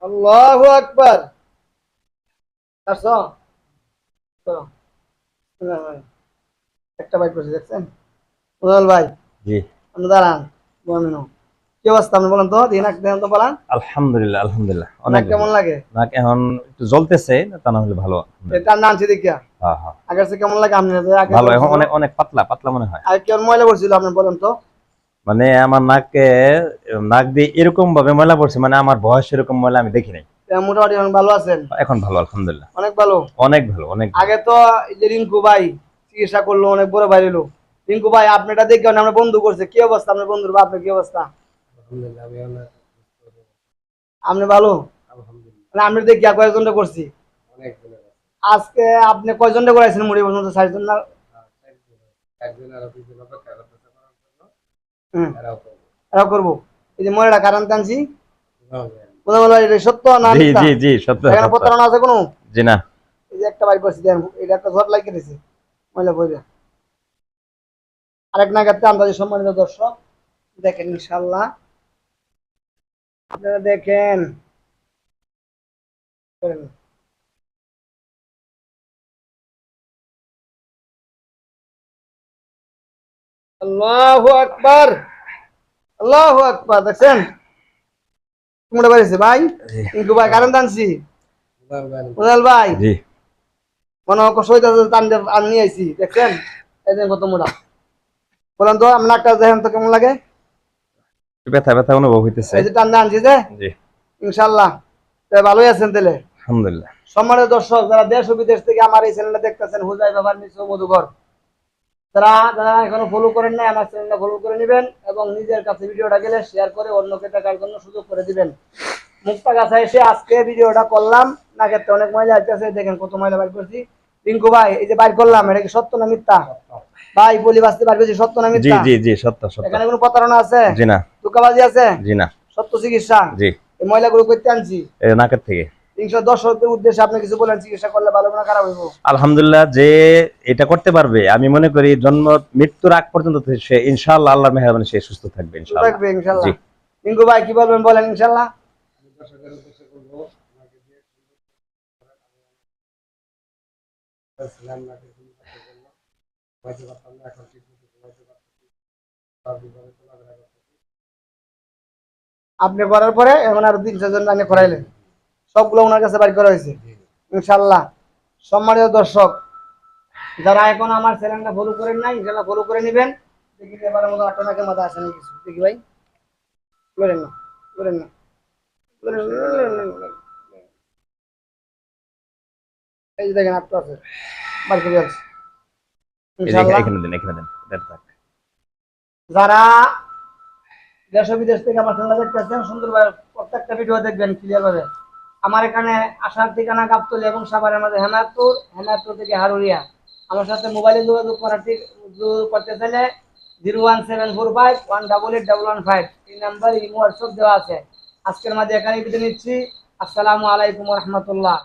আল্লাহু আকবার। আসো তো, একটা বাইক করছি দেখছেন মুনাল ভাই। জি। আপনি দাঁড়ান, বলেন কি অবস্থা আপনি বলেন তো, দিন এক দেন তো বলেন। আলহামদুলিল্লাহ, আলহামদুলিল্লাহ, অনেক নাক ভালো। কেমন লাগে? নাক এখন একটু জ্বলতেছে, তা না হলে ভালো, এটা আলহামদুলিল্লাহ। নামছি দেখিয়া হ্যাঁ, হ্যাঁ, আগের চেয়ে কেমন লাগে? আপনি যে আগে ভালো। এখন করছিল অনেক অনেক পাতলা পাতলা মনে হয়। আগে কেমন ময়লা পড়ছিল আপনি বলেন তো। মানে আমার নাকে, নাক দিয়ে এরকম ভাবে ময়লা পড়ছে, মানে আমার বয়স এরকম ময়লা আমি দেখি নাই। মোটামুটি এখন ভালো আছেন? এখন ভালো, আলহামদুলিল্লাহ। অনেক ভালো। অনেক ভালো, অনেক ভালো। আগে তো এই যে রিঙ্কু ভাই চিকিৎসা করলো, অনেক বড় ভাই এলো। রিঙ্কু ভাই আপনারটা দেখে আমরা বন্ধু করছে, কি অবস্থা আপনার বন্ধুর বা আপনার কি অবস্থা? আপনি ভালো? মানে আমি দেখি কয়েকজনটা করছি আজকে। আপনি কয়জনটা করাইছেন মুড়ি পর্যন্ত? 60 জন না? হুম, এরাও করবো। এই যে ময়লাটা কারণ টানছি, কথা বলো, এটা সত্য না জি, মিথ্যা? জি, জি, সত্য, এখানে সত্য। প্রতারণা আছে কোনো? জি না। এই যে একটা বাইর করছি দেন, এটা একটা ঝট লাগিয়ে দিয়েছে ময়লা পয়লা। আরেক নাগাদটা আন্দাজে। সম্মানিত দর্শক দেখেন, ইনশাল্লাহ আপনারা দেখেন। আল্লাহু আকবার, আল্লাহু আকবার। দেখছেন মোটা বাড়িছে ভাই। জি, ইঙ্কু ভাই কারণ টানছি, মুদাল ভাই জি। মনে কষ্ট হইতেছে, টান আর নিয়ে আইছি দেখছেন। এই যে কত মোটা, বলেন তো আপনার একটা দেখেন তো কেমন লাগে। একটু ব্যথা ব্যথা অনুভব হইতেছে। এই যে টান আনছি যে, জি। ইনশাল্লাহ ভালোই আছেন তাহলে। আলহামদুলিল্লাহ। সম্মানিত দর্শক যারা দেশ ও বিদেশ থেকে আমার এই চ্যানেলটা দেখতেছেন, হুজাই বাবার মিশ্র মধুকর, যারা যারা এখনো ফলো করেন নাই আমার চ্যানেলটা ফলো করে নেবেন এবং নিজের কাছে ভিডিওটা গেলে শেয়ার করে অন্যকে দেখার জন্য সুযোগ করে দিবেন। মুক্তাগাছা এসে আজকে ভিডিওটা করলাম, নাকের অনেক ময়লা আসতেছে, দেখেন কত ময়লা বাইর করছি। রিঙ্কু ভাই এই যে বাইর করলাম, এটা কি সত্য না মিথ্যা? ভাই বলি বাঁচতে বাইর করছি, সত্য না জি, মিথ্যা? জি, জি, সত্য, সত্য। এখানে কোনো প্রতারণা আছে? জি না। ধোঁকাবাজি আছে? জি না। সত্য চিকিৎসা। জি। এই ময়লাগুলো করতে আনছি। এটা নাকের থেকে। দর্শকদের উদ্দেশ্যে আপনি কিছু বলেন, চিকিৎসা করলে ভালো না খারাপ হইব? আলহামদুলিল্লাহ, যে এটা করতে পারবে, আমি মনে করি জন্ম মৃত্যুর আগ পর্যন্ত সে ইনশাআল্লাহ আল্লাহর মেহেরবানি সে সুস্থ থাকবে ইনশাআল্লাহ। থাকবে ইনশাল্লাহ। জি। রিঙ্কু ভাই কি বলবেন বলেন ইনশাল্লাহ। আপনি করার পরে এখন আরো 3-4 জন আপনি করাইলেন, সবগুলো ওনার কাছে বাড়ি করা হয়েছে ইনশাল্লাহ। সম্মানিত দর্শক যারা এখন আমার চ্যানেলটা ফলো করেন নাই, ইনশাল্লাহ ফলো করে নেবেন। দেখি এবারের মতো আটনাকে মাথা আসে না কিছু, দেখি ভাই করেন না, করেন না, করেন না। এই যে দেখেন আটটা আছে, বাড়ি করে যাচ্ছে এই যে ইনশাল্লাহ। এখানে দেন, এখানে দেন, এটা থাক। যারা দেশ ও বিদেশ থেকে আমার চ্যানেল দেখতেছেন, সুন্দরভাবে প্রত্যেকটা ভিডিও দেখবেন ক্লিয়ার ভাবে। আমার এখানে আসার ঠিকানা গাবতলী এবং সাভারের মাঝে হেমায়তপুর, হেমায়তপুর থেকে হারুরিয়া। আমার সাথে মোবাইলে যোগাযোগ যোগাযোগ করতে চাইলে 01745 1881115 এই নাম্বার ইমো হোয়াটসঅ্যাপ দেওয়া আছে। আজকের মাঝে এখানে বিদায় নিচ্ছি। আসসালামু আলাইকুম রহমতুল্লাহ।